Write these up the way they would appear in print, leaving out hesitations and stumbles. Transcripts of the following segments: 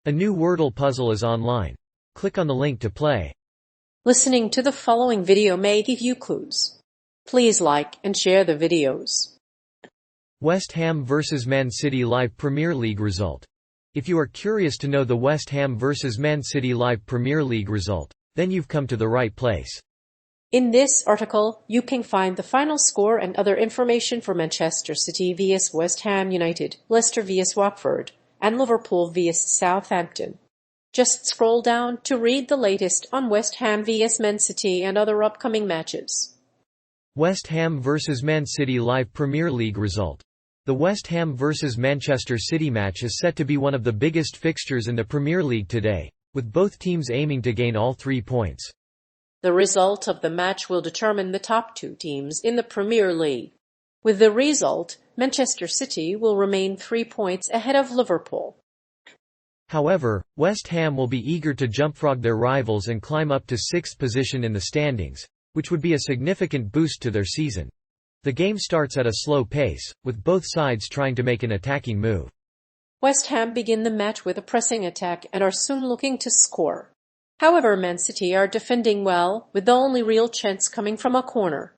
A new Wordle puzzle is online. Click on the link to play. Listening to the following video may give you clues. Please like and share the videos. West Ham vs Man City Live Premier League result. If you are curious to know the West Ham vs Man City Live Premier League result, then you've come to the right place. In this article, you can find the final score and other information for Manchester City vs West Ham United, Leicester vs Watford, and Liverpool vs Southampton. Just scroll down to read the latest on West Ham vs Man City and other upcoming matches. West Ham vs Man City Live Premier League result. The West Ham vs Manchester City match is set to be one of the biggest fixtures in the Premier League today, with both teams aiming to gain all 3 points. The result of the match will determine the top 2 teams in the Premier League. With the result, Manchester City will remain 3 points ahead of Liverpool. However, West Ham will be eager to jumpfrog their rivals and climb up to 6th position in the standings, which would be a significant boost to their season. The game starts at a slow pace, with both sides trying to make an attacking move. West Ham begin the match with a pressing attack and are soon looking to score. However, Man City are defending well, with the only real chance coming from a corner.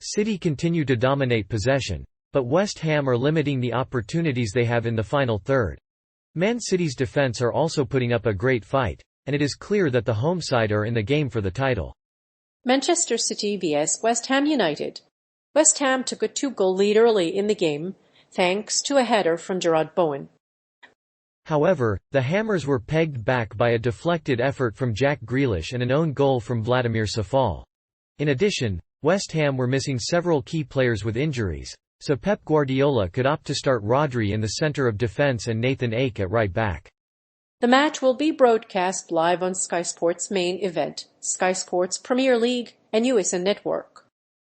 City continue to dominate possession, but West Ham are limiting the opportunities they have in the final third. Man City's defense are also putting up a great fight, and it is clear that the home side are in the game for the title. Manchester City vs West Ham United. West Ham took a 2-goal lead early in the game, thanks to a header from Gerard Bowen. However, the Hammers were pegged back by a deflected effort from Jack Grealish and an own goal from Vladimir Safal. In addition, West Ham were missing several key players with injuries, so Pep Guardiola could opt to start Rodri in the center of defense and Nathan Ake at right back. The match will be broadcast live on Sky Sports' main event, Sky Sports Premier League, and USN Network.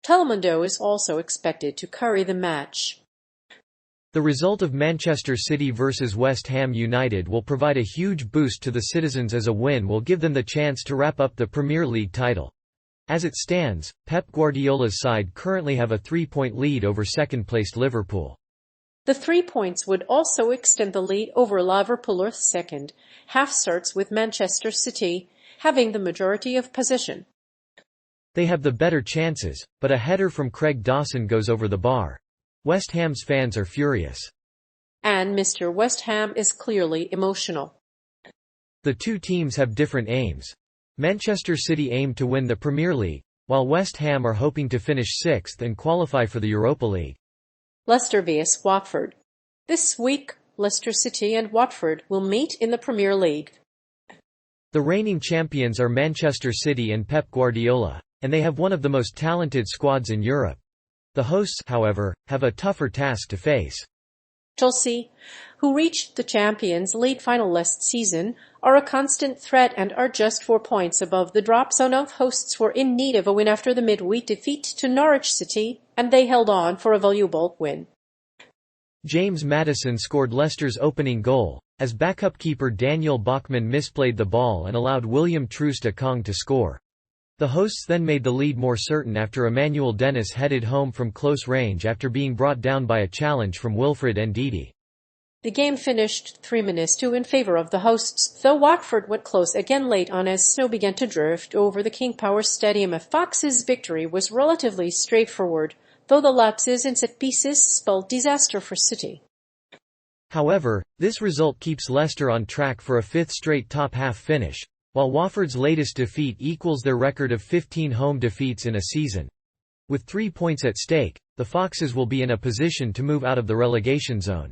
Telemundo is also expected to carry the match. The result of Manchester City vs West Ham United will provide a huge boost to the citizens, as a win will give them the chance to wrap up the Premier League title. As it stands, Pep Guardiola's side currently have a 3-point lead over second-placed Liverpool. The 3 points would also extend the lead over Liverpool, or second. Half starts with Manchester City having the majority of possession. They have the better chances, but a header from Craig Dawson goes over the bar. West Ham's fans are furious. And Mr. West Ham is clearly emotional. The two teams have different aims. Manchester City aim to win the Premier League, while West Ham are hoping to finish 6th and qualify for the Europa League. Leicester vs Watford. This week, Leicester City and Watford will meet in the Premier League. The reigning champions are Manchester City and Pep Guardiola, and they have one of the most talented squads in Europe. The hosts, however, have a tougher task to face. Chelsea, who reached the Champions League final last season, are a constant threat and are just 4 points above the drop zone. Of hosts were in need of a win after the midweek defeat to Norwich City, and they held on for a valuable win. James Maddison scored Leicester's opening goal, as backup keeper Daniel Bachmann misplayed the ball and allowed William Troost-Ekong to score. The hosts then made the lead more certain after Emmanuel Dennis headed home from close range after being brought down by a challenge from Wilfred Ndidi. The game finished 3-2 in favour of the hosts, though Watford went close again late on as snow began to drift over the King Power Stadium. A Fox's victory was relatively straightforward, though the lapses in set pieces spelled disaster for City. However, this result keeps Leicester on track for a 5th straight top-half finish, while Watford's latest defeat equals their record of 15 home defeats in a season. With 3 points at stake, the Foxes will be in a position to move out of the relegation zone.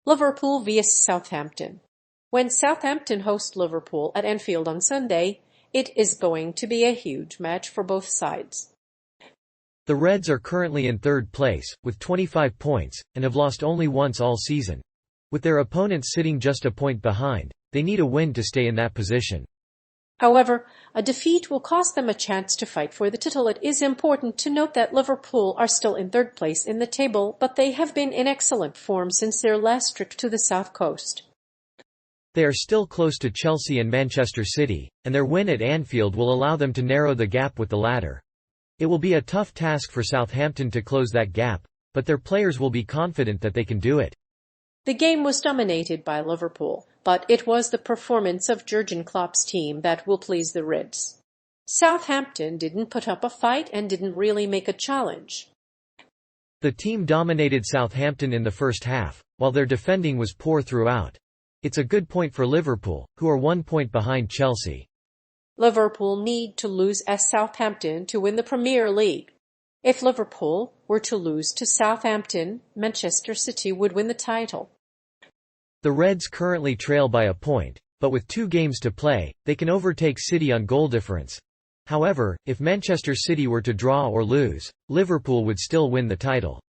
Liverpool vs Southampton. When Southampton host Liverpool at Anfield on Sunday, it is going to be a huge match for both sides. The Reds are currently in 3rd place, with 25 points, and have lost only once all season. With their opponents sitting just a point behind, they need a win to stay in that position. However, a defeat will cost them a chance to fight for the title. It is important to note that Liverpool are still in 3rd place in the table, but they have been in excellent form since their last trip to the South Coast. They are still close to Chelsea and Manchester City, and their win at Anfield will allow them to narrow the gap with the latter. It will be a tough task for Southampton to close that gap, but their players will be confident that they can do it. The game was dominated by Liverpool, but it was the performance of Jurgen Klopp's team that will please the Reds. Southampton didn't put up a fight and didn't really make a challenge. The team dominated Southampton in the first half, while their defending was poor throughout. It's a good point for Liverpool, who are 1 point behind Chelsea. Liverpool need to lose at Southampton to win the Premier League. If Liverpool were to lose to Southampton, Manchester City would win the title. The Reds currently trail by a point, but with 2 games to play, they can overtake City on goal difference. However, if Manchester City were to draw or lose, Liverpool would still win the title.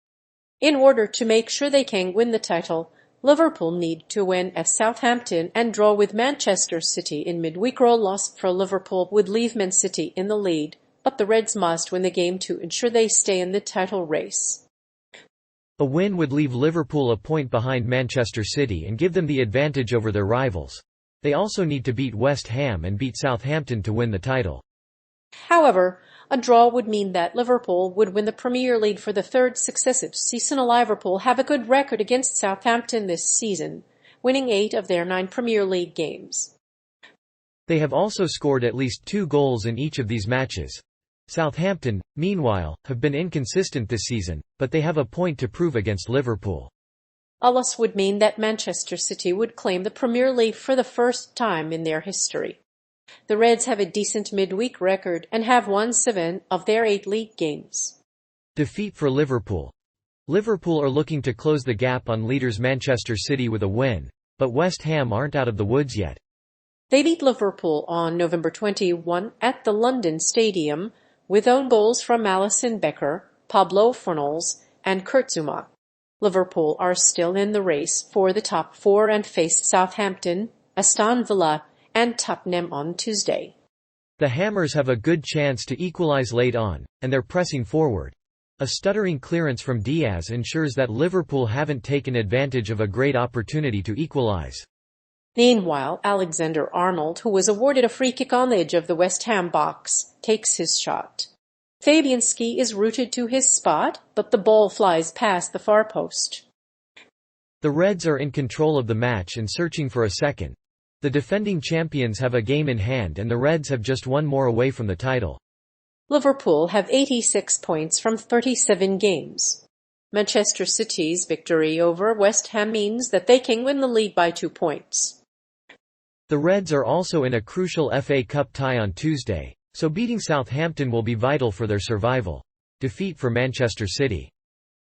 In order to make sure they can win the title, Liverpool need to win at Southampton and draw with Manchester City in midweek. Or loss for Liverpool would leave Man City in the lead, but the Reds must win the game to ensure they stay in the title race. A win would leave Liverpool a point behind Manchester City and give them the advantage over their rivals. They also need to beat West Ham and beat Southampton to win the title. However, a draw would mean that Liverpool would win the Premier League for the 3rd successive season. Liverpool have a good record against Southampton this season, winning 8 of their 9 Premier League games. They have also scored at least 2 goals in each of these matches. Southampton, meanwhile, have been inconsistent this season, but they have a point to prove against Liverpool. A loss would mean that Manchester City would claim the Premier League for the first time in their history. The Reds have a decent midweek record and have won 7 of their 8 league games. Defeat for Liverpool. Liverpool are looking to close the gap on leaders Manchester City with a win, but West Ham aren't out of the woods yet. They beat Liverpool on November 21 at the London Stadium with own goals from Alisson Becker, Pablo Fornals, and Kurt Zouma. Liverpool are still in the race for the top 4 and face Southampton, Aston Villa, and Tottenham on Tuesday. The Hammers have a good chance to equalise late on, and they're pressing forward. A stuttering clearance from Diaz ensures that Liverpool haven't taken advantage of a great opportunity to equalise. Meanwhile, Alexander-Arnold, who was awarded a free kick on the edge of the West Ham box, takes his shot. Fabianski is rooted to his spot, but the ball flies past the far post. The Reds are in control of the match and searching for a second. The defending champions have a game in hand and the Reds have just 1 more away from the title. Liverpool have 86 points from 37 games. Manchester City's victory over West Ham means that they can win the league by 2 points. The Reds are also in a crucial FA Cup tie on Tuesday, so beating Southampton will be vital for their survival. Defeat for Manchester City.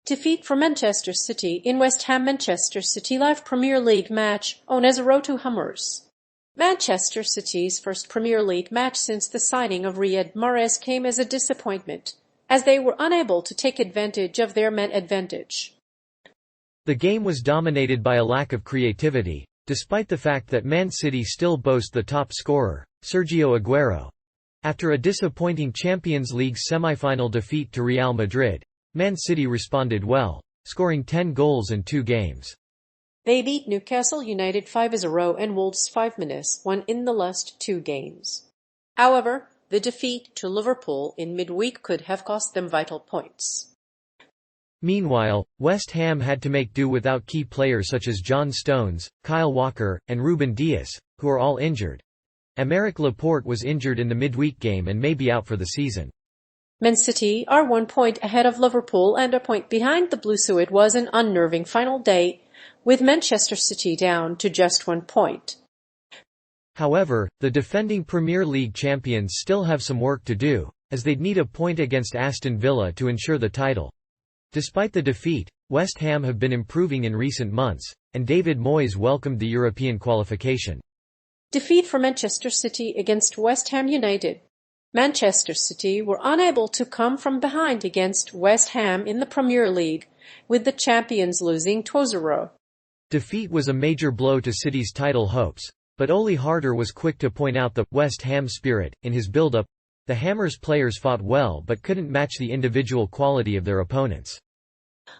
Defeat for Manchester City in West Ham. Manchester City live Premier League match on as a road to Hammers. Manchester City's first Premier League match since the signing of Riyad Mahrez came as a disappointment, as they were unable to take advantage of their man advantage. The game was dominated by a lack of creativity, despite the fact that Man City still boast the top scorer, Sergio Aguero. After a disappointing Champions League semi-final defeat to Real Madrid, Man City responded well, scoring 10 goals in 2 games. They beat Newcastle United 5-0 and Wolves 5-1 in the last 2 games. However, the defeat to Liverpool in midweek could have cost them vital points. Meanwhile, West Ham had to make do without key players such as John Stones, Kyle Walker, and Ruben Dias, who are all injured. Aymeric Laporte was injured in the midweek game and may be out for the season. Man City are 1 point ahead of Liverpool and a point behind the Blues, so it was an unnerving final day, with Manchester City down to just 1 point. However, the defending Premier League champions still have some work to do, as they'd need a point against Aston Villa to ensure the title. Despite the defeat, West Ham have been improving in recent months, and David Moyes welcomed the European qualification. Defeat for Manchester City against West Ham United. Manchester City were unable to come from behind against West Ham in the Premier League, with the champions losing 2-0. Defeat was a major blow to City's title hopes, but Oli Harder was quick to point out the West Ham spirit in his build-up. The Hammers players fought well but couldn't match the individual quality of their opponents.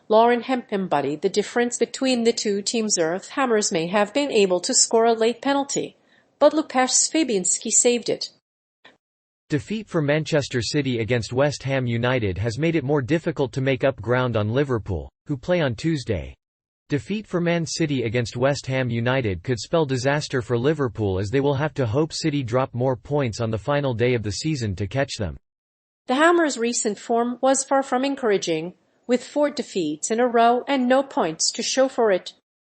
Lauren Hemp embodied the difference between the 2 teams. Earth Hammers may have been able to score a late penalty, but Łukasz Fabianski saved it. Defeat for Manchester City against West Ham United has made it more difficult to make up ground on Liverpool, who play on Tuesday. Defeat for Man City against West Ham United could spell disaster for Liverpool, as they will have to hope City drop more points on the final day of the season to catch them. The Hammers' recent form was far from encouraging, with 4 defeats in a row and no points to show for it.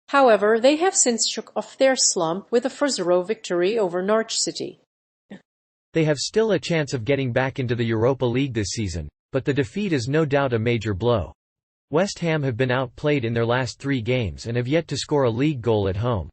However, they have since shook off their slump with a 4-0 victory over Norwich City. They have still a chance of getting back into the Europa League this season, but the defeat is no doubt a major blow. West Ham have been outplayed in their last 3 games and have yet to score a league goal at home.